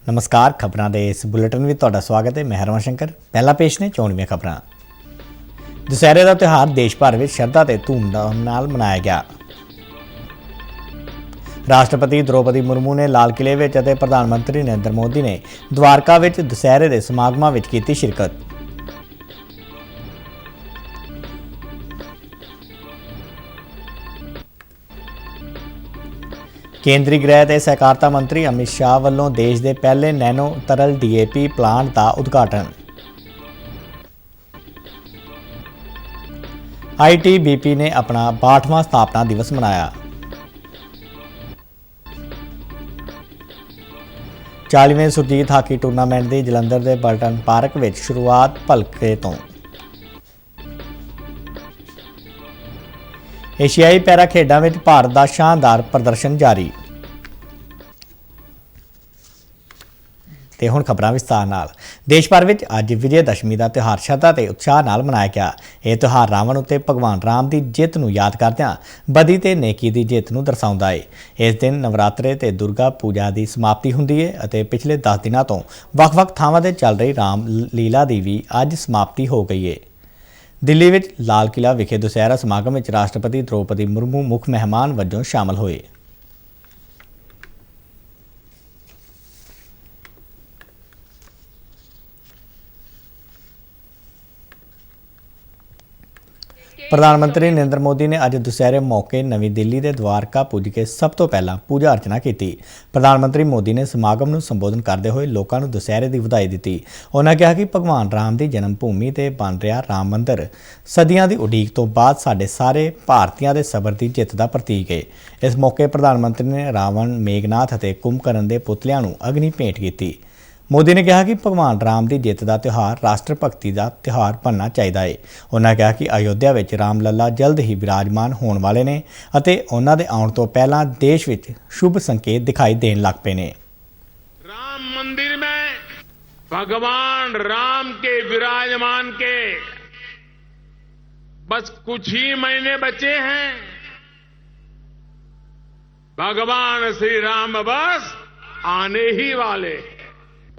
नमस्कार। खबरों के इस बुलेटिन में तुहाडा स्वागत है। मैं हरवन शंकर। पहला पेश ने चोणवीं खबरां। दशहरे का त्यौहार देश भर में श्रद्धा ते धूमधाम नाल मनाया गया। राष्ट्रपति द्रौपदी मुर्मू ने लाल किले विच अते प्रधानमंत्री नरेंद्र मोदी ने द्वारका विच दशहरे के समागमां विच कीती शिरकत। केंद्रीय गृह ते सहकारिता मंत्री अमित शाह वालों देश के पहले नैनो तरल DAP प्लांट का उद्घाटन। ITBP ने अपना 62वां स्थापना दिवस मनाया। 40वें सुरजीत हाकी टूर्नामेंट की जलंधर के बल्टन पार्क में शुरुआत भलके तो। एशियाई पैरा खेडों में भारत का शानदार प्रदर्शन जारी। ते हुण खबरां विस्तार नाल। देश भर में अज विजयदशमी का त्यौहार श्रद्धा ते उत्साह नाल मनाया गया। यह त्यौहार रावण उत्ते भगवान राम की जित नूं याद करदिआं बदी ते नेकी की जित नूं दर्शाउंदा है। इस दिन नवरात्रे ते दुर्गा पूजा की समाप्ति हुंदी है अते पिछले 10 दिनों तो वख-वख थावां ते चल रही राम लीला की भी अज समाप्ति हो गई है। दिल्ली में लाल किला विखे दशहरा समागम में राष्ट्रपति द्रौपदी मुर्मू मुख मेहमान वजों शामिल हुए। प्रधानमंत्री नरेंद्र मोदी ने अज दशहरे मौके नवी दिल्ली के द्वारका पुज के सब तो पहला पूजा अर्चना की। प्रधानमंत्री मोदी ने समागम में संबोधन करते हुए लोगों को दशहरे की बधाई दी। उन्होंने कहा कि भगवान राम की जन्म भूमि से बन रहा राम मंदिर सदियों की उड़ीक तो बाद साढ़े सारे भारतीयों के सबर की जित का प्रतीक है। इस मौके प्रधानमंत्री ने रावण मेघनाथ और कुंभकर्ण के पुतलियां नूं अग्नि भेंट की। मोदी ने कहा कि भगवान राम की जित का त्यौहार राष्ट्र भगती का त्यौहार बनना चाहिए है। उन्होंने कहा कि अयोध्या में रामलला जल्द ही विराजमान होने वाले ने अते उन्हां दे आउण तो पहला देश में शुभ संकेत दिखाई देन लग पे ने। राम मंदिर में भगवान राम के विराजमान के बस कुछ ही महीने बचे हैं। भगवान श्री राम बस आने ही वाले हैं।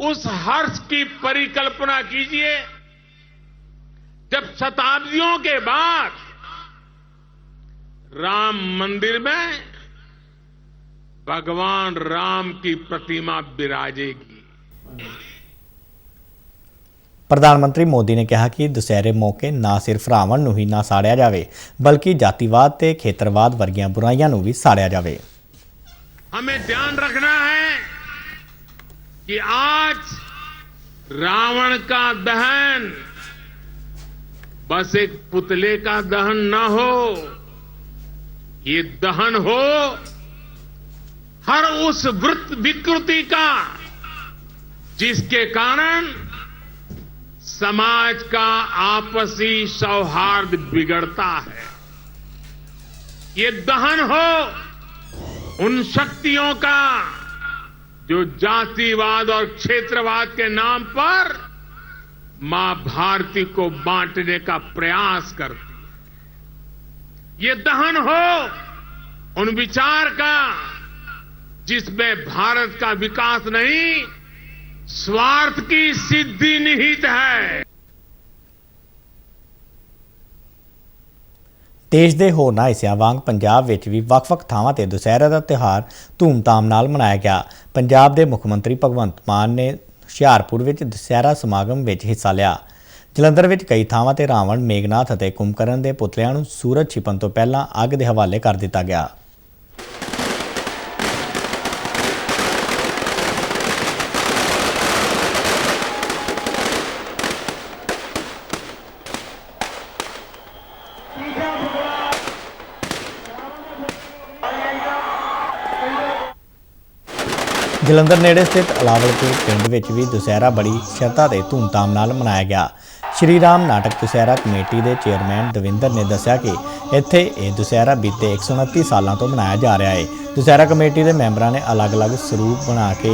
उस हर्ष की परिकल्पना कीजिए जब शताब्दियों के बाद राम मंदिर में भगवान राम की प्रतिमा विराजेगी। प्रधानमंत्री मोदी ने कहा कि दशहरे मौके ना सिर्फ रावण नूं ही ना साड़िया जाए बल्कि जातिवाद ते खेतरवाद वर्गियां बुराइयां नूं भी साड़िया जाए। हमें ध्यान रखना है कि आज रावण का दहन बस एक पुतले का दहन न हो, ये दहन हो हर उस विकृति का जिसके कारण समाज का आपसी सौहार्द बिगड़ता है। ये दहन हो उन शक्तियों का जो जातिवाद और क्षेत्रवाद के नाम पर मां भारती को बांटने का प्रयास करती है। ये दहन हो उन विचार का जिसमें भारत का विकास नहीं स्वार्थ की सिद्धि निहित है। देश के होरनां हिस्सिਆਂ वांग पंजाब विच भी ਵੱਖ-ਵੱਖ ਥਾਵਾਂ ਤੇ ਦੁਸਹਿਰਾ ਦਾ ਤਿਉਹਾਰ ਧੂਮਧਾਮ ਨਾਲ ਮਨਾਇਆ ਗਿਆ। पंजाब के मुख मंत्री भगवंत मान ने ਹੁਸ਼ਿਆਰਪੁਰ ਵਿੱਚ ਦਸ਼ਹਿਰਾ ਸਮਾਗਮ ਵਿੱਚ ਹਿੱਸਾ ਲਿਆ। ਜਲੰਧਰ ਵਿੱਚ ਕਈ ਥਾਵਾਂ ਤੇ ਰਾਵਣ ਮੇਘਨਾਥ ਅਤੇ ਕੁੰਭਕਰਨ ਦੇ ਪੁਤਲਿਆਂ ਨੂੰ ਸੂਰਜ ਛਿਪਣ ਤੋਂ ਪਹਿਲਾਂ ਅੱਗ ਦੇ ਹਵਾਲੇ ਕਰ ਦਿੱਤਾ ਗਿਆ। जलंधर नेड़े स्थित अलावलपुर पिंड विच भी दशहरा बड़ी श्रद्धा ते धूमधाम नाल मनाया गया। श्री राम नाटक दशहरा कमेटी के चेयरमैन दविंदर ने दस्सिया कि इत्थे यह दशहरा बीते 129 सालों तो मनाया जा रहा है। दशहरा कमेटी के मैंबरों ने अलग अलग स्वरूप बना के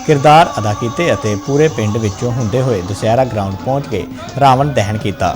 किरदार अदा किए और पूरे पिंड विचों हुंदे हुए दशहरा ग्राउंड पहुँच के रावण दहन किया।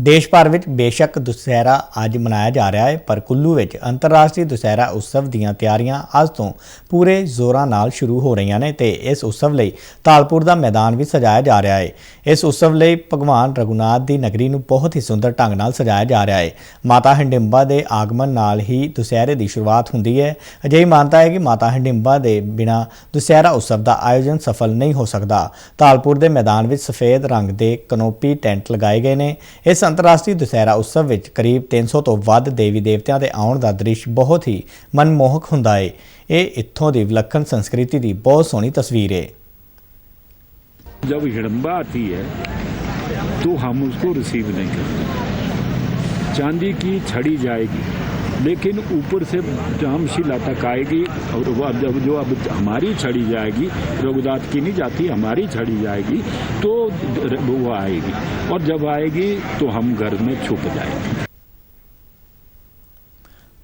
ਦੇਸ਼ ਭਰ ਵਿੱਚ ਬੇਸ਼ੱਕ ਦੁਸਹਿਰਾ ਅੱਜ ਮਨਾਇਆ ਜਾ ਰਿਹਾ ਹੈ, ਪਰ ਕੁੱਲੂ ਵਿੱਚ ਅੰਤਰਰਾਸ਼ਟਰੀ ਦੁਸਹਿਰਾ ਉਤਸਵ ਦੀਆਂ ਤਿਆਰੀਆਂ ਅੱਜ ਤੋਂ ਪੂਰੇ ਜ਼ੋਰਾਂ ਨਾਲ ਸ਼ੁਰੂ ਹੋ ਰਹੀਆਂ ਨੇ ਤੇ ਇਸ ਉਤਸਵ ਲਈ ਤਾਲਪੁਰ ਦਾ ਮੈਦਾਨ ਵੀ ਸਜਾਇਆ ਜਾ ਰਿਹਾ ਹੈ। ਇਸ ਉਤਸਵ ਲਈ ਭਗਵਾਨ ਰਘੁਨਾਥ ਦੀ ਨਗਰੀ ਨੂੰ ਬਹੁਤ ਹੀ ਸੁੰਦਰ ਢੰਗ ਨਾਲ ਸਜਾਇਆ ਜਾ ਰਿਹਾ ਹੈ। ਮਾਤਾ ਹਿਡਿੰਬਾ ਦੇ ਆਗਮਨ ਨਾਲ ਹੀ ਦੁਸਹਿਰੇ ਦੀ ਸ਼ੁਰੂਆਤ ਹੁੰਦੀ ਹੈ। ਅਜਿਹੀ ਮਾਨਤਾ ਹੈ ਕਿ ਮਾਤਾ ਹਿਡਿੰਬਾ ਦੇ ਬਿਨਾਂ ਦੁਸਹਿਰਾ ਉਤਸਵ ਦਾ ਆਯੋਜਨ ਸਫਲ ਨਹੀਂ ਹੋ ਸਕਦਾ। ਤਾਲਪੁਰ ਦੇ ਮੈਦਾਨ ਵਿੱਚ ਸਫੇਦ ਰੰਗ ਦੇ ਕਨੋਪੀ ਟੈਂਟ ਲਗਾਏ ਗਏ ਨੇ। ਇਸ ਅੰਤਰਰਾਸ਼ਟਰੀ ਦੁਸਹਿਰਾ ਉਤਸਵ ਵਿੱਚ ਕਰੀਬ 300 ਤੋਂ ਵੱਧ ਦੇਵੀ ਦੇਵਤਿਆਂ ਦੇ ਆਉਣ ਦਾ ਦ੍ਰਿਸ਼ ਬਹੁਤ ਹੀ ਮਨਮੋਹਕ ਹੁੰਦਾ ਹੈ। ਇਹ ਇੱਥੋਂ ਦੀ ਵਿਲੱਖਣ ਸੰਸਕ੍ਰਿਤੀ ਦੀ ਬਹੁਤ ਸੋਹਣੀ ਤਸਵੀਰ ਹੈ। जब हिडम्बा आती है तो हम उसको रिसीव नहीं करते। चांदी की छड़ी जाएगी लेकिन ऊपर से जामशिला तक आएगी और वो अब हमारी छड़ी जाएगी, रघुनाथ की नहीं जाती, हमारी छड़ी जाएगी तो वो आएगी और जब आएगी तो हम घर में छुप जाएंगे।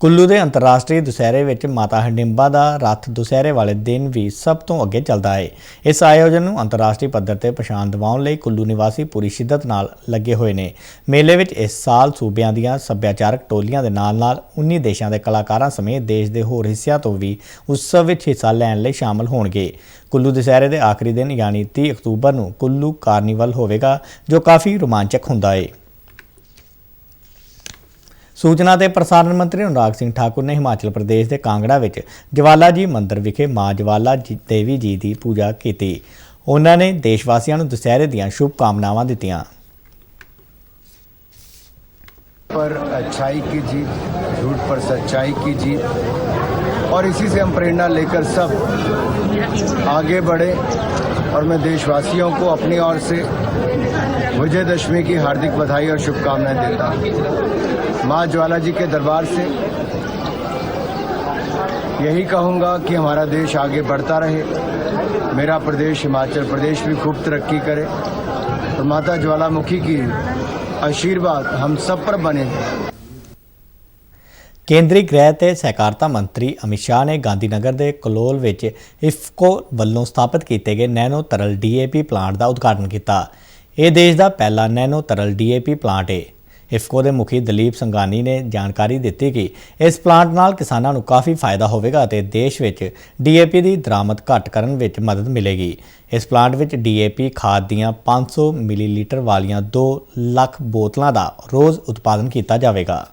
ਕੁੱਲੂ ਦੇ ਅੰਤਰਰਾਸ਼ਟਰੀ ਦੁਸਹਿਰੇ ਵਿੱਚ ਮਾਤਾ ਹਿਡਿੰਬਾ ਦਾ ਰੱਥ ਦੁਸਹਿਰੇ ਵਾਲੇ ਦਿਨ ਵੀ ਸਭ ਤੋਂ ਅੱਗੇ ਚੱਲਦਾ ਹੈ। ਇਸ ਆਯੋਜਨ ਨੂੰ ਅੰਤਰਰਾਸ਼ਟਰੀ ਪੱਧਰ ਤੇ ਪਛਾਣ ਦਿਵਾਉਣ ਲਈ ਕੁੱਲੂ ਨਿਵਾਸੀ ਪੂਰੀ ਸ਼ਿੱਦਤ ਨਾਲ ਲੱਗੇ ਹੋਏ ਨੇ। ਮੇਲੇ ਵਿੱਚ ਇਸ ਸਾਲ ਸੂਬਿਆਂ ਦੀਆਂ ਸੱਭਿਆਚਾਰਕ ਟੋਲੀਆਂ ਦੇ ਨਾਲ-ਨਾਲ 19 ਦੇਸ਼ਾਂ ਦੇ ਕਲਾਕਾਰਾਂ ਸਮੇਤ ਦੇਸ਼ ਦੇ ਹੋਰ ਹਿੱਸਿਆਂ ਤੋਂ ਵੀ ਉਤਸਵ ਵਿੱਚ ਹਿੱਸਾ ਲੈਣ ਲਈ ਸ਼ਾਮਲ ਹੋਣਗੇ। ਕੁੱਲੂ ਦੁਸਹਿਰੇ ਦੇ ਆਖਰੀ ਦਿਨ ਯਾਨੀ 30 ਅਕਤੂਬਰ ਨੂੰ ਕੁੱਲੂ ਕਾਰਨੀਵਲ ਹੋਵੇਗਾ, ਜੋ ਕਾਫੀ ਰੋਮਾਂਚਕ ਹੁੰਦਾ ਹੈ। ਸੂਚਨਾ ਤੇ ਪ੍ਰਸਾਰਣ ਮੰਤਰੀ ਅਨੁਰਾਗ ਸਿੰਘ ਠਾਕੁਰ ਨੇ ਹਿਮਾਚਲ ਪ੍ਰਦੇਸ਼ ਦੇ ਕਾਂਗੜਾ ਵਿੱਚ ਜਵਾਲਾ ਜੀ ਮੰਦਿਰ ਵਿਖੇ ਮਾਂ ਜਵਾਲਾ ਦੇਵੀ ਜੀ ਦੀ ਪੂਜਾ ਕੀਤੀ। ਉਹਨਾਂ ਨੇ ਦੇਸ਼ ਵਾਸੀਆਂ ਨੂੰ ਦੁਸਹਿਰੇ ਦੀਆਂ ਸ਼ੁਭ ਕਾਮਨਾਵਾਂ ਦਿੱਤੀਆਂ। पर अच्छाई की जीत, झूठ पर सच्चाई की जीत और इसी से हम प्रेरणा लेकर सब आगे बढ़े और मैं देशवासियों को अपनी ओर से विजयदशमी की हार्दिक बधाई और शुभकामनाएं देता हूं। मां ज्वाला जी के दरबार से यही कहूंगा कि हमारा देश आगे बढ़ता रहे, मेरा प्रदेश हिमाचल प्रदेश भी खूब तरक्की करे और माता ज्वालामुखी की आशीर्वाद हम सब पर बने। ਕੇਂਦਰੀ ਗ੍ਰਹਿ ਤੇ ਸਹਿਕਾਰਤਾ ਮੰਤਰੀ ਅਮਿਤ ਸ਼ਾਹ ਨੇ ਗਾਂਧੀਨਗਰ ਦੇ ਕਲੋਲ ਵਿੱਚ ਇਫਕੋ ਵੱਲੋਂ ਸਥਾਪਿਤ ਕੀਤੇ ਗਏ ਨੈਨੋ ਤਰਲ DAP ਪਲਾਂਟ ਦਾ ਉਦਘਾਟਨ ਕੀਤਾ। ਇਹ ਦੇਸ਼ ਦਾ ਪਹਿਲਾ ਨੈਨੋ ਤਰਲ DAP ਪਲਾਂਟ ਹੈ। ਇਫਕੋ ਦੇ ਮੁਖੀ ਦਲੀਪ ਸੰਘਾਨੀ ਨੇ ਜਾਣਕਾਰੀ ਦਿੱਤੀ ਕਿ ਇਸ ਪਲਾਂਟ ਨਾਲ ਕਿਸਾਨਾਂ ਨੂੰ ਕਾਫੀ ਫਾਇਦਾ ਹੋਵੇਗਾ ਅਤੇ ਦੇਸ਼ ਵਿੱਚ DAP ਦੀ ਦਰਾਮਦ ਘੱਟ ਕਰਨ ਵਿੱਚ ਮਦਦ ਮਿਲੇਗੀ। ਇਸ ਪਲਾਂਟ ਵਿੱਚ DAP ਖਾਦ ਦੀਆਂ 500 ਮਿਲੀਲੀਟਰ ਵਾਲੀਆਂ 2 ਲੱਖ ਬੋਤਲਾਂ ਦਾ ਰੋਜ਼ ਉਤਪਾਦਨ ਕੀਤਾ ਜਾਵੇਗਾ।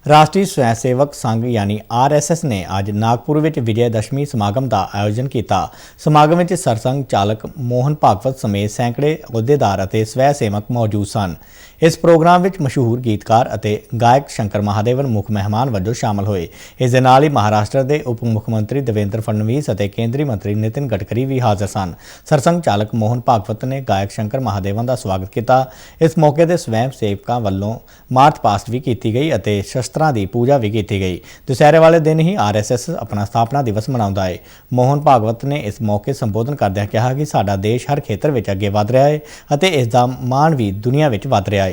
ਰਾਸ਼ਟਰੀ ਸਵੈ ਸੇਵਕ ਸੰਘ ਯਾਨੀ RSS ਨੇ ਅੱਜ ਨਾਗਪੁਰ ਵਿੱਚ ਵਿਜੈ ਦਸ਼ਮੀ ਸਮਾਗਮ ਦਾ ਆਯੋਜਨ ਕੀਤਾ। ਸਮਾਗਮ ਵਿੱਚ ਸਰਸੰਘ ਚਾਲਕ ਮੋਹਨ ਭਾਗਵਤ ਸਮੇਤ ਸੈਂਕੜੇ ਅਹੁਦੇਦਾਰ ਅਤੇ ਸਵੈ ਸੇਵਕ ਮੌਜੂਦ ਸਨ। ਇਸ ਪ੍ਰੋਗਰਾਮ ਵਿੱਚ ਮਸ਼ਹੂਰ ਗੀਤਕਾਰ ਅਤੇ ਗਾਇਕ ਸ਼ੰਕਰ ਮਹਾਦੇਵਨ ਮੁੱਖ ਮਹਿਮਾਨ ਵਜੋਂ ਸ਼ਾਮਲ ਹੋਏ। ਇਸ ਦੇ ਨਾਲ ਹੀ ਮਹਾਰਾਸ਼ਟਰ ਦੇ ਉਪ ਮੁੱਖ ਮੰਤਰੀ ਦੇਵੇਂਦਰ ਫਡਨਵੀਸ ਅਤੇ ਕੇਂਦਰੀ ਮੰਤਰੀ ਨਿਤਿਨ ਗਡਕਰੀ ਵੀ ਹਾਜ਼ਰ ਸਨ। ਸਰਸੰਘ ਚਾਲਕ ਮੋਹਨ ਭਾਗਵਤ ਨੇ ਗਾਇਕ ਸ਼ੰਕਰ ਮਹਾਦੇਵਨ ਦਾ ਸਵਾਗਤ ਕੀਤਾ। ਇਸ ਮੌਕੇ ਤੇ ਸਵੈ ਸੇਵਕਾਂ ਵੱਲੋਂ ਮਾਰਚ ਪਾਸਟ ਵੀ ਕੀਤੀ ਗਈ ਅਤੇ ਸ਼ਸਤਰਾਂ ਦੀ ਪੂਜਾ ਵੀ ਕੀਤੀ ਗਈ। ਦੁਸਹਿਰੇ ਵਾਲੇ ਦਿਨ ਹੀ RSS ਆਪਣਾ ਸਥਾਪਨਾ ਦਿਵਸ ਮਨਾਉਂਦਾ ਹੈ। ਮੋਹਨ ਭਾਗਵਤ ਨੇ ਇਸ ਮੌਕੇ ਸੰਬੋਧਨ ਕਰਦਿਆਂ ਕਿਹਾ ਕਿ ਸਾਡਾ ਦੇਸ਼ ਹਰ ਖੇਤਰ ਵਿੱਚ ਅੱਗੇ ਵਧ ਰਿਹਾ ਹੈ ਅਤੇ ਇਸ ਦਾ ਮਾਣ ਵੀ ਦੁਨੀਆ ਵਿੱਚ ਵਧ ਰਿਹਾ ਹੈ।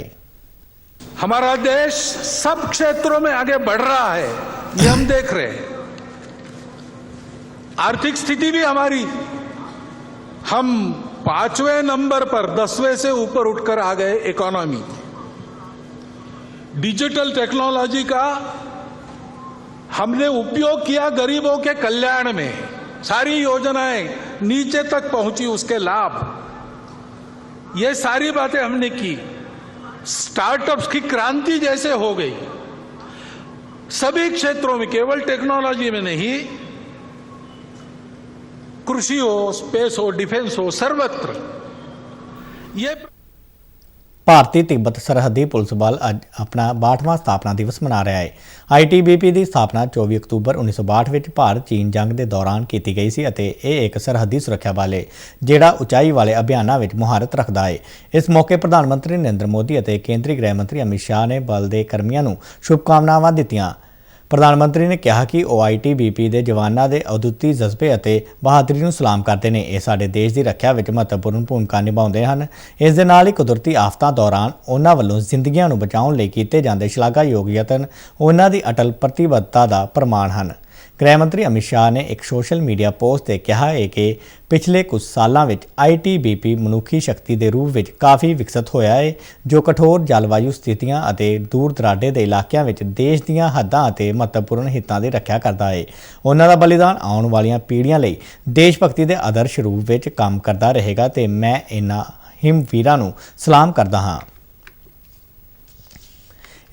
हमारा देश सब क्षेत्रों में आगे बढ़ रहा है, ये हम देख रहे हैं। आर्थिक स्थिति भी हमारी, हम 5वें नंबर पर 10वें से ऊपर उठकर आ गए इकोनॉमी। डिजिटल टेक्नोलॉजी का हमने उपयोग किया गरीबों के कल्याण में, सारी योजनाएं नीचे तक पहुंची, उसके लाभ, ये सारी बातें हमने की। स्टार्टअप्स की क्रांति जैसे हो गई सभी क्षेत्रों में, केवल टेक्नोलॉजी में नहीं, कृषि हो, स्पेस हो, डिफेंस हो, सर्वत्र ये ਭਾਰਤੀ ਤਿੱਬਤ ਸਰਹੱਦੀ ਪੁਲਿਸ ਬਲ ਅੱਜ ਆਪਣਾ 62ਵਾਂ ਸਥਾਪਨਾ ਦਿਵਸ ਮਨਾ ਰਿਹਾ ਹੈ। ITBP ਦੀ ਸਥਾਪਨਾ 24 ਅਕਤੂਬਰ 1962 ਵਿੱਚ ਭਾਰਤ ਚੀਨ ਜੰਗ ਦੇ ਦੌਰਾਨ ਕੀਤੀ ਗਈ ਸੀ ਅਤੇ ਇਹ ਇੱਕ ਸਰਹੱਦੀ ਸੁਰੱਖਿਆ ਬਲ ਹੈ ਜਿਹੜਾ ਉਚਾਈ ਵਾਲੇ ਅਭਿਆਨਾਂ ਵਿੱਚ ਮੁਹਾਰਤ ਰੱਖਦਾ ਹੈ। ਇਸ ਮੌਕੇ ਪ੍ਰਧਾਨ ਮੰਤਰੀ ਨਰਿੰਦਰ ਮੋਦੀ ਅਤੇ ਕੇਂਦਰੀ ਗ੍ਰਹਿ ਮੰਤਰੀ ਅਮਿਤ ਸ਼ਾਹ ਨੇ ਬਲ ਦੇ ਕਰਮੀਆਂ ਨੂੰ ਸ਼ੁਭਕਾਮਨਾਵਾਂ ਦਿੱਤੀਆਂ। ਪ੍ਰਧਾਨ ਮੰਤਰੀ ਨੇ ਕਿਹਾ ਕਿ ਉਹ ITBP ਦੇ ਜਵਾਨਾਂ ਦੇ ਅਦੁੱਤੀ ਜਜ਼ਬੇ ਅਤੇ ਬਹਾਦਰੀ ਨੂੰ ਸਲਾਮ ਕਰਦੇ ਨੇ। ਇਹ ਸਾਡੇ ਦੇਸ਼ ਦੀ ਰੱਖਿਆ ਵਿੱਚ ਮਹੱਤਵਪੂਰਨ ਭੂਮਿਕਾ ਨਿਭਾਉਂਦੇ ਹਨ। ਇਸ ਦੇ ਨਾਲ ਹੀ ਕੁਦਰਤੀ ਆਫਤਾਂ ਦੌਰਾਨ ਉਹਨਾਂ ਵੱਲੋਂ ਜ਼ਿੰਦਗੀਆਂ ਨੂੰ ਬਚਾਉਣ ਲਈ ਕੀਤੇ ਜਾਂਦੇ ਸ਼ਲਾਘਾਯੋਗ ਯਤਨ ਉਹਨਾਂ ਦੀ ਅਟਲ ਪ੍ਰਤੀਬੱਧਤਾ ਦਾ ਪ੍ਰਮਾਣ ਹਨ। गृह मंत्री अमित शाह ने एक सोशल मीडिया पोस्ट ਤੇ ਕਿਹਾ ਹੈ ਕਿ ਪਿਛਲੇ ਕੁਝ ਸਾਲਾਂ ਵਿੱਚ ITBP ਮਨੁੱਖੀ ਸ਼ਕਤੀ ਦੇ ਰੂਪ ਵਿੱਚ ਕਾਫੀ ਵਿਕਸਿਤ ਹੋਇਆ ਹੈ ਜੋ ਕਠੋਰ ਜਲਵਾਯੂ ਸਥਿਤੀਆਂ ਅਤੇ ਦੂਰ ਦਰਾਡੇ ਦੇ ਇਲਾਕਿਆਂ ਵਿੱਚ ਦੇਸ਼ ਦੀਆਂ ਹੱਦਾਂ ਅਤੇ ਮਹੱਤਵਪੂਰਨ ਹਿੱਤਾਂ ਦੀ ਰੱਖਿਆ ਕਰਦਾ ਹੈ। ਉਹਨਾਂ ਦਾ ਬਲੀਦਾਨ ਆਉਣ ਵਾਲੀਆਂ ਪੀੜ੍ਹੀਆਂ ਲਈ ਦੇਸ਼ ਭਗਤੀ ਦੇ ਆਦਰਸ਼ ਰੂਪ ਵਿੱਚ ਕੰਮ ਕਰਦਾ ਰਹੇਗਾ ਤੇ ਮੈਂ ਇਹਨਾਂ ਹਿਮਵੀਰਾਂ ਨੂੰ ਸਲਾਮ ਕਰਦਾ ਹਾਂ।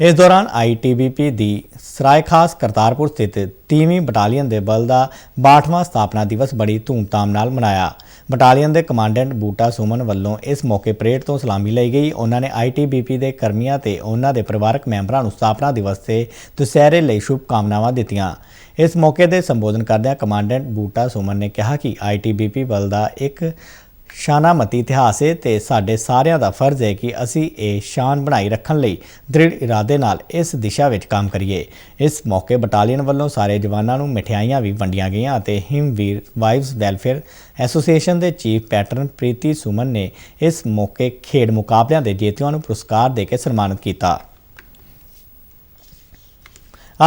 इस दौरान ITBP ਦੀ ਸਰਾਏ ਖਾਸ ਕਰਤਾਰਪੁਰ ਸਥਿਤ 3ਵੀਂ ਬਟਾਲੀਅਨ ਦੇ ਬਲ ਦਾ 62ਵਾਂ ਸਥਾਪਨਾ ਦਿਵਸ ਬੜੀ ਧੂਮਧਾਮ ਨਾਲ ਮਨਾਇਆ। ਬਟਾਲੀਅਨ ਦੇ ਕਮਾਂਡੈਂਟ ਬੂਟਾ ਸੁਮਨ ਵੱਲੋਂ ਇਸ ਮੌਕੇ ਪਰੇਡ ਤੋਂ ਸਲਾਮੀ ਲਈ ਗਈ। ਉਹਨਾਂ ਨੇ ITBP ਦੇ ਕਰਮੀਆਂ ਤੇ ਉਹਨਾਂ ਦੇ ਪਰਿਵਾਰਕ ਮੈਂਬਰਾਂ ਨੂੰ ਸਥਾਪਨਾ ਦਿਵਸ ਤੇ ਦੁਸਹਿਰੇ ਲਈ ਸ਼ੁਭਕਾਮਨਾਵਾਂ ਦਿੱਤੀਆਂ। ਇਸ ਮੌਕੇ ਤੇ ਸੰਬੋਧਨ ਕਰਦਿਆਂ ਕਮਾਂਡੈਂਟ ਬੂਟਾ ਸੁਮਨ ਨੇ ਕਿਹਾ ਕਿ ITBP ਬਲ ਦਾ ਇੱਕ ਸ਼ਾਨਾਮਤੀ ਇਤਿਹਾਸ ਹੈ ਤੇ ਸਾਡੇ ਸਾਰਿਆਂ ਦਾ ਫਰਜ਼ ਹੈ ਕਿ ਅਸੀਂ ਇਹ ਸ਼ਾਨ ਬਣਾਈ ਰੱਖਣ ਲਈ ਦ੍ਰਿੜ ਇਰਾਦੇ ਨਾਲ ਇਸ ਦਿਸ਼ਾ ਵਿੱਚ ਕੰਮ ਕਰੀਏ। ਇਸ ਮੌਕੇ ਬਟਾਲੀਅਨ ਵੱਲੋਂ ਸਾਰੇ ਜਵਾਨਾਂ ਨੂੰ ਮਠਿਆਈਆਂ ਵੀ ਵੰਡੀਆਂ ਗਈਆਂ ਅਤੇ ਹਿਮਵੀਰ ਵਾਈਵਸ ਵੈਲਫੇਅਰ ਐਸੋਸੀਏਸ਼ਨ ਦੇ ਚੀਫ ਪੈਟਰਨ ਪ੍ਰੀਤੀ ਸੁਮਨ ਨੇ ਇਸ ਮੌਕੇ ਖੇਡ ਮੁਕਾਬਲਿਆਂ ਦੇ ਜੇਤੂਆਂ ਨੂੰ ਪੁਰਸਕਾਰ ਦੇ ਕੇ ਸਨਮਾਨਿਤ ਕੀਤਾ।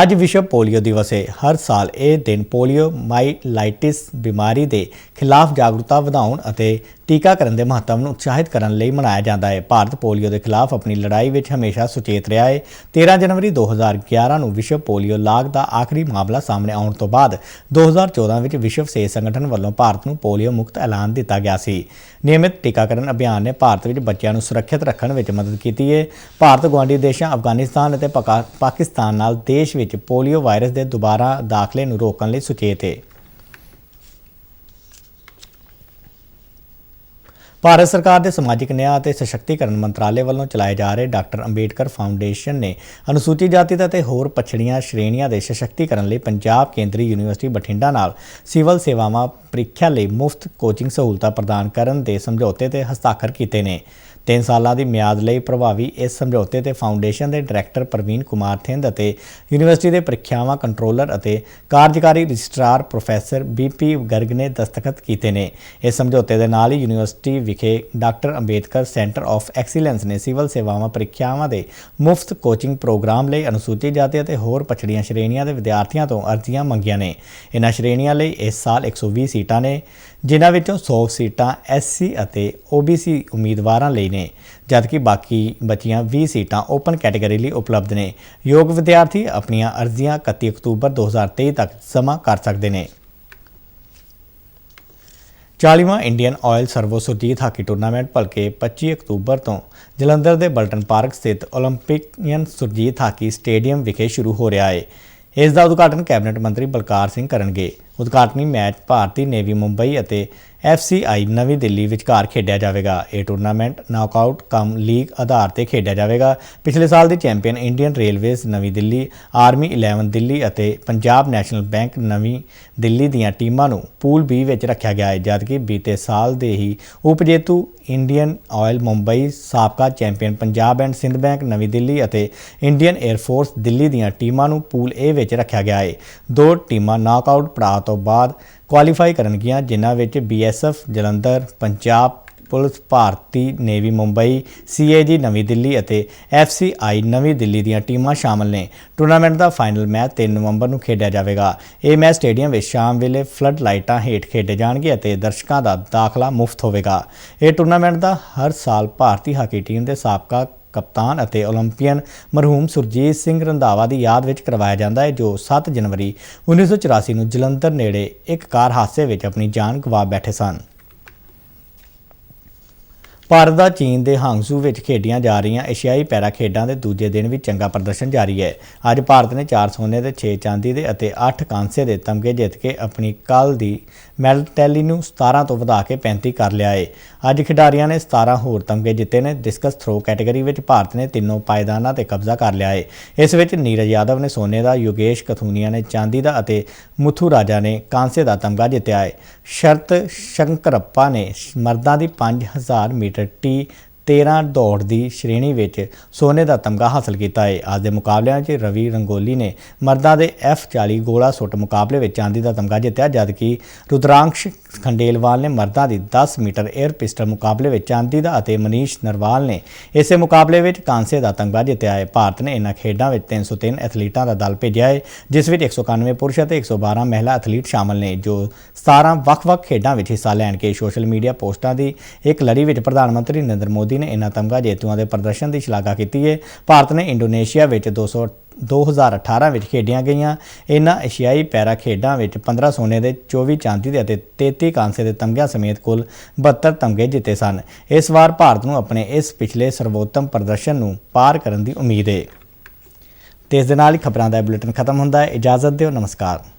ਅੱਜ ਵਿਸ਼ਵ ਪੋਲੀਓ ਦਿਵਸ ਹੈ। ਹਰ ਸਾਲ ਇਹ ਦਿਨ ਪੋਲੀਓ ਮਾਈਲਾਈਟਿਸ ਬਿਮਾਰੀ ਦੇ ਖਿਲਾਫ ਜਾਗਰੂਕਤਾ ਵਧਾਉਣ ਅਤੇ ਟੀਕਾਕਰਨ ਦੇ ਮਹੱਤਵ ਨੂੰ ਉਤਸ਼ਾਹਿਤ ਕਰਨ ਲਈ ਮਨਾਇਆ ਜਾਂਦਾ ਹੈ। ਭਾਰਤ ਪੋਲੀਓ ਦੇ ਖਿਲਾਫ ਆਪਣੀ ਲੜਾਈ ਵਿੱਚ ਹਮੇਸ਼ਾ ਸੁਚੇਤ ਰਿਹਾ ਹੈ। 13 ਜਨਵਰੀ 2011 ਨੂੰ ਵਿਸ਼ਵ ਪੋਲੀਓ ਲਾਗ ਦਾ ਆਖਰੀ ਮਾਮਲਾ ਸਾਹਮਣੇ ਆਉਣ ਤੋਂ ਬਾਅਦ 2014 ਵਿੱਚ ਵਿਸ਼ਵ ਸਿਹਤ ਸੰਗਠਨ ਵੱਲੋਂ ਭਾਰਤ ਨੂੰ ਪੋਲੀਓ ਮੁਕਤ ਐਲਾਨ ਦਿੱਤਾ ਗਿਆ ਸੀ। ਨਿਯਮਿਤ ਟੀਕਾਕਰਨ ਅਭਿਆਨ ਨੇ ਭਾਰਤ ਵਿੱਚ ਬੱਚਿਆਂ ਨੂੰ ਸੁਰੱਖਿਅਤ ਰੱਖਣ ਵਿੱਚ ਮਦਦ ਕੀਤੀ ਹੈ। ਭਾਰਤ ਗੁਆਂਢੀ ਦੇਸ਼ਾਂ ਅਫਗਾਨਿਸਤਾਨ ਅਤੇ ਪਾਕਿਸਤਾਨ ਨਾਲ ਦੇਸ਼ ਵਿੱਚ ਪੋਲੀਓ ਵਾਇਰਸ ਦੇ ਦੁਬਾਰਾ ਦਾਖਲੇ ਨੂੰ ਰੋਕਣ ਲਈ ਸੁਚੇਤ ਹੈ। ਭਾਰਤ ਸਰਕਾਰ ਦੇ ਸਮਾਜਿਕ ਨਿਆਂ ਅਤੇ ਸਸ਼ਕਤੀਕਰਨ ਮੰਤਰਾਲੇ ਵੱਲੋਂ ਚਲਾਏ ਜਾ ਰਹੇ ਡਾਕਟਰ ਅੰਬੇਡਕਰ ਫਾਊਂਡੇਸ਼ਨ ਨੇ ਅਨੁਸੂਚਿਤ ਜਾਤੀ ਅਤੇ ਹੋਰ ਪਛੜੀਆਂ ਸ਼੍ਰੇਣੀਆਂ ਦੇ ਸਸ਼ਕਤੀਕਰਨ ਲਈ ਪੰਜਾਬ ਕੇਂਦਰੀ ਯੂਨੀਵਰਸਿਟੀ ਬਠਿੰਡਾ ਨਾਲ ਸਿਵਲ ਸੇਵਾਵਾਂ ਪ੍ਰੀਖਿਆ ਲਈ ਮੁਫਤ ਕੋਚਿੰਗ ਸਹੂਲਤਾਂ ਪ੍ਰਦਾਨ ਕਰਨ ਦੇ ਸਮਝੌਤੇ ਤੇ ਹਸਤਾਖਰ ਕੀਤੇ ਨੇ। 3 ਸਾਲਾਂ ਦੀ ਮਿਆਦ ਲਈ ਪ੍ਰਭਾਵੀ ਇਸ ਸਮਝੌਤੇ ਤੇ ਫਾਊਂਡੇਸ਼ਨ ਦੇ ਡਾਇਰੈਕਟਰ ਪ੍ਰਵੀਨ ਕੁਮਾਰ ਥਿੰਦ ਅਤੇ ਯੂਨੀਵਰਸਿਟੀ ਦੇ ਪ੍ਰੀਖਿਆਵਾਂ ਕੰਟਰੋਲਰ ਅਤੇ ਕਾਰਜਕਾਰੀ ਰਜਿਸਟਰਾਰ ਪ੍ਰੋਫੈਸਰ BP ਗਰਗ ਨੇ ਦਸਤਖਤ ਕੀਤੇ ਨੇ। ਇਸ ਸਮਝੌਤੇ ਦੇ ਨਾਲ ਹੀ ਯੂਨੀਵਰਸਿਟੀ ਵਿਖੇ doctor Ambedkar centre of excellence ਨੇ ਸਿਵਲ ਸੇਵਾਵਾਂ ਪ੍ਰੀਖਿਆਵਾਂ ਦੇ ਮੁਫਤ ਕੋਚਿੰਗ ਪ੍ਰੋਗਰਾਮ ਲਈ ਅਨੁਸੂਚਿਤ ਜਾਤੀ ਅਤੇ ਹੋਰ ਪਛੜੀਆਂ ਸ਼੍ਰੇਣੀਆਂ ਦੇ ਵਿਦਿਆਰਥੀਆਂ ਤੋਂ ਅਰਜ਼ੀਆਂ ਮੰਗੀਆਂ ਨੇ। ਇਹਨਾਂ ਸ਼੍ਰੇਣੀਆਂ ਲਈ ਇਸ ਸਾਲ 120 ਸੀਟਾਂ ਨੇ, ਜਿਨ੍ਹਾਂ ਵਿੱਚੋਂ 100 ਸੀਟਾਂ SC ਅਤੇ OBC ਉਮੀਦਵਾਰਾਂ ਲਈ ਨੇ, ਜਦਕਿ ਬਾਕੀ ਬਚੀਆਂ 20 ਸੀਟਾਂ ਓਪਨ ਕੈਟਾਗਰੀ ਲਈ ਉਪਲਬਧ ਨੇ। ਯੋਗ ਵਿਦਿਆਰਥੀ ਆਪਣੀਆਂ ਅਰਜ਼ੀਆਂ 31 ਅਕਤੂਬਰ 2023 ਤੱਕ ਜਮ੍ਹਾਂ ਕਰ ਸਕਦੇ ਨੇ। 40ਵਾਂ Indian Oil Servo Surjit hockey tournament ਭਲਕੇ 25 ਅਕਤੂਬਰ ਤੋਂ ਜਲੰਧਰ ਦੇ ਬਲਟਨ ਪਾਰਕ ਸਥਿਤ ਓਲੰਪਿਕੀਅਨ ਸੁਰਜੀਤ ਹਾਕੀ ਸਟੇਡੀਅਮ ਵਿਖੇ ਸ਼ੁਰੂ ਹੋ ਰਿਹਾ ਹੈ। ਇਸ ਦਾ ਉਦਘਾਟਨ ਕੈਬਨਿਟ ਮੰਤਰੀ ਬਲਕਾਰ ਸਿੰਘ ਕਰਨਗੇ। ਉਦਘਾਟਨੀ ਮੈਚ ਭਾਰਤੀ ਨੇਵੀ ਮੁੰਬਈ ਅਤੇ FCI ਨਵੀਂ ਦਿੱਲੀ ਵਿਚਕਾਰ ਖੇਡਿਆ ਜਾਵੇਗਾ। ਇਹ ਟੂਰਨਾਮੈਂਟ ਨੌਕਆਊਟ ਕਮ ਲੀਗ ਆਧਾਰ ਤੇ ਖੇਡਿਆ ਜਾਵੇਗਾ। ਪਿਛਲੇ ਸਾਲ ਦੀ ਚੈਂਪੀਅਨ ਇੰਡੀਅਨ ਰੇਲਵੇਜ਼ ਨਵੀਂ ਦਿੱਲੀ, ਆਰਮੀ 11 ਦਿੱਲੀ ਅਤੇ ਪੰਜਾਬ ਨੈਸ਼ਨਲ ਬੈਂਕ ਨਵੀਂ ਦਿੱਲੀ ਦੀਆਂ ਟੀਮਾਂ ਨੂੰ ਪੂਲ B ਵਿੱਚ ਰੱਖਿਆ ਗਿਆ ਹੈ, ਜਦਕਿ ਬੀਤੇ ਸਾਲ ਦੇ ਹੀ ਉਪਜੇਤੂ ਇੰਡੀਅਨ ਆਇਲ ਮੁੰਬਈ, ਸਾਬਕਾ ਚੈਂਪੀਅਨ ਪੰਜਾਬ ਐਂਡ ਸਿੰਧ ਬੈਂਕ ਨਵੀਂ ਦਿੱਲੀ ਅਤੇ ਇੰਡੀਅਨ 에ਅਰ ਫੋਰਸ ਦਿੱਲੀ ਦੀਆਂ ਟੀਮਾਂ ਨੂੰ ਪੂਲ A ਵਿੱਚ ਰੱਖਿਆ ਗਿਆ ਹੈ। 2 ਟੀਮਾਂ ਨੌਕਆਊਟ ਪੜਾਅ ਤੋਂ ਬਾਅਦ ਕੁਆਲੀਫਾਈ ਕਰਨਗੀਆਂ, ਜਿਨ੍ਹਾਂ ਵਿੱਚ BSF ਜਲੰਧਰ, ਪੰਜਾਬ ਪੁਲਿਸ, ਭਾਰਤੀ ਨੇਵੀ ਮੁੰਬਈ, CAG ਨਵੀਂ ਦਿੱਲੀ ਅਤੇ FCI ਨਵੀਂ ਦਿੱਲੀ ਦੀਆਂ ਟੀਮਾਂ ਸ਼ਾਮਲ ਨੇ। ਟੂਰਨਾਮੈਂਟ ਦਾ ਫਾਈਨਲ ਮੈਚ 3 ਨਵੰਬਰ ਨੂੰ ਖੇਡਿਆ ਜਾਵੇਗਾ। ਇਹ ਮੈਚ ਸਟੇਡੀਅਮ ਵਿੱਚ ਸ਼ਾਮ ਵੇਲੇ ਫਲੱਡ ਲਾਈਟਾਂ ਹੇਠ ਖੇਡੇ ਜਾਣਗੇ ਅਤੇ ਦਰਸ਼ਕਾਂ ਦਾ ਦਾਖਲਾ ਮੁਫਤ ਹੋਵੇਗਾ। ਇਹ ਟੂਰਨਾਮੈਂਟ ਦਾ ਹਰ ਸਾਲ ਭਾਰਤੀ ਹਾਕੀ ਟੀਮ ਦੇ ਸਾਬਕਾ ਕਪਤਾਨ ਅਤੇ ਓਲੰਪੀਅਨ ਮਰਹੂਮ ਸੁਰਜੀਤ ਸਿੰਘ ਰੰਧਾਵਾ ਦੀ ਯਾਦ ਵਿੱਚ ਕਰਵਾਇਆ ਜਾਂਦਾ ਹੈ, ਜੋ 7 ਜਨਵਰੀ 1984 ਨੂੰ ਜਲੰਧਰ ਨੇੜੇ ਇੱਕ ਕਾਰ ਹਾਦਸੇ ਵਿੱਚ ਆਪਣੀ ਜਾਨ ਗਵਾ ਬੈਠੇ ਸਨ। ਭਾਰਤ ਦਾ ਚੀਨ ਦੇ ਹਾਂਗਝੂ ਵਿੱਚ ਖੇਡੀਆਂ ਜਾ ਰਹੀਆਂ ਏਸ਼ੀਆਈ ਪੈਰਾ ਖੇਡਾਂ ਦੇ ਦੂਜੇ ਦਿਨ ਵੀ ਚੰਗਾ ਪ੍ਰਦਰਸ਼ਨ ਜਾਰੀ ਹੈ। ਅੱਜ ਭਾਰਤ ਨੇ 4 ਸੋਨੇ ਦੇ 6 ਚਾਂਦੀ ਦੇ ਅਤੇ 8 ਕਾਂਸੇ ਦੇ ਤਮਗੇ ਜਿੱਤ ਕੇ ਆਪਣੀ ਕੱਲ੍ਹ ਦੀ ਮੈਡਲ ਟੈਲੀ ਨੂੰ 17 ਤੋਂ ਵਧਾ ਕੇ 35 ਕਰ ਲਿਆ ਹੈ। ਅੱਜ ਖਿਡਾਰੀਆਂ ਨੇ 17 ਹੋਰ ਤਮਗੇ ਜਿੱਤੇ ਨੇ। ਡਿਸਕਸ ਥਰੋ ਕੈਟਾਗਰੀ ਵਿੱਚ ਭਾਰਤ ਨੇ ਤਿੰਨੋਂ ਪਾਇਦਾਨਾਂ ਤੇ ਕਬਜ਼ਾ ਕਰ ਲਿਆ ਹੈ। ਇਸ ਵਿੱਚ ਨੀਰਜ ਯਾਦਵ ਨੇ ਸੋਨੇ ਦਾ, ਯੋਗੇਸ਼ ਕਥੂਨੀਆ ਨੇ ਚਾਂਦੀ ਦਾ ਅਤੇ ਮੁਥੂ ਰਾਜਾ ਨੇ ਕਾਂਸੇ ਦਾ ਤਮਗਾ ਜਿੱਤਿਆ ਹੈ। ਸ਼ਰਤ ਸ਼ੰਕਰੱਪਾ ਨੇ ਮਰਦਾਂ ਦੀ 5000 ਮੀਟਰ T 13 ਦੌੜ ਦੀ ਸ਼੍ਰੇਣੀ ਵਿੱਚ ਸੋਨੇ ਦਾ ਤਮਗਾ ਹਾਸਲ ਕੀਤਾ ਹੈ। ਅੱਜ ਦੇ ਮੁਕਾਬਲਿਆਂ 'ਚ ਰਵੀ ਰੰਗੋਲੀ ਨੇ ਮਰਦਾਂ ਦੇ F40 ਗੋਲਾ ਸੁੱਟ ਮੁਕਾਬਲੇ ਵਿੱਚ ਚਾਂਦੀ ਦਾ ਤਮਗਾ ਜਿੱਤਿਆ, ਜਦਕਿ ਰੁਦਰਾਂਸ਼ ਖੰਡੇਲਵਾਲ ਨੇ ਮਰਦਾਂ ਦੀ 10 ਮੀਟਰ 에ਅਰ ਪਿਸਟਲ ਮੁਕਾਬਲੇ ਵਿੱਚ ਚਾਂਦੀ ਦਾ ਅਤੇ ਮਨੀਸ਼ ਨਰਵਾਲ ਨੇ ਇਸੇ ਮੁਕਾਬਲੇ ਵਿੱਚ ਕਾਂਸੇ ਦਾ ਤਮਗਾ ਜਿੱਤਿਆ ਹੈ। ਭਾਰਤ ਨੇ ਇਹਨਾਂ ਖੇਡਾਂ ਵਿੱਚ 303 ਐਥਲੀਟਾਂ ਦਾ ਦਲ ਭੇਜਿਆ ਹੈ, ਜਿਸ ਵਿੱਚ 191 ਪੁਰਸ਼ ਅਤੇ 112 ਮਹਿਲਾ ਐਥਲੀਟ ਸ਼ਾਮਲ ਨੇ, ਜੋ 17 ਵੱਖ-ਵੱਖ ਖੇਡਾਂ ਵਿੱਚ ਹਿੱਸਾ ਲੈਣਗੇ। ਸੋਸ਼ਲ ਮੀਡੀਆ ਪੋਸਟਾਂ ਦੀ ਇੱਕ ਲੜੀ ਵਿੱਚ ਪ੍ਰਧਾਨ ਮੰਤਰੀ ਨਰਿੰਦਰ ਮੋਦੀ ਨੇ ਇਹਨਾਂ ਤਮਗਾ ਜੇਤੂਆਂ ਦੇ ਪ੍ਰਦਰਸ਼ਨ ਦੀ ਸ਼ਲਾਘਾ ਕੀਤੀ ਹੈ। ਭਾਰਤ ਨੇ ਇੰਡੋਨੇਸ਼ੀਆ ਵਿੱਚ 2018 ਵਿੱਚ ਖੇਡੀਆਂ ਗਈਆਂ ਇਹਨਾਂ ਏਸ਼ੀਆਈ ਪੈਰਾ ਖੇਡਾਂ ਵਿੱਚ 15 ਸੋਨੇ ਦੇ, 24 ਚਾਂਦੀ ਦੇ ਅਤੇ 33 ਕਾਂਸੇ ਦੇ ਤਮਗਿਆਂ ਸਮੇਤ ਕੁੱਲ 72 ਤਮਗੇ ਜਿੱਤੇ ਸਨ। ਇਸ ਵਾਰ ਭਾਰਤ ਨੂੰ ਆਪਣੇ ਇਸ ਪਿਛਲੇ ਸਰਵੋਤਮ ਪ੍ਰਦਰਸ਼ਨ ਨੂੰ ਪਾਰ ਕਰਨ ਦੀ ਉਮੀਦ ਹੈ। ਤੇ ਇਸ ਦੇ ਨਾਲ ਹੀ ਖਬਰਾਂ ਦਾ ਬੁਲੇਟਿਨ ਖਤਮ ਹੁੰਦਾ ਹੈ। ਇਜਾਜ਼ਤ ਦਿਓ, ਨਮਸਕਾਰ।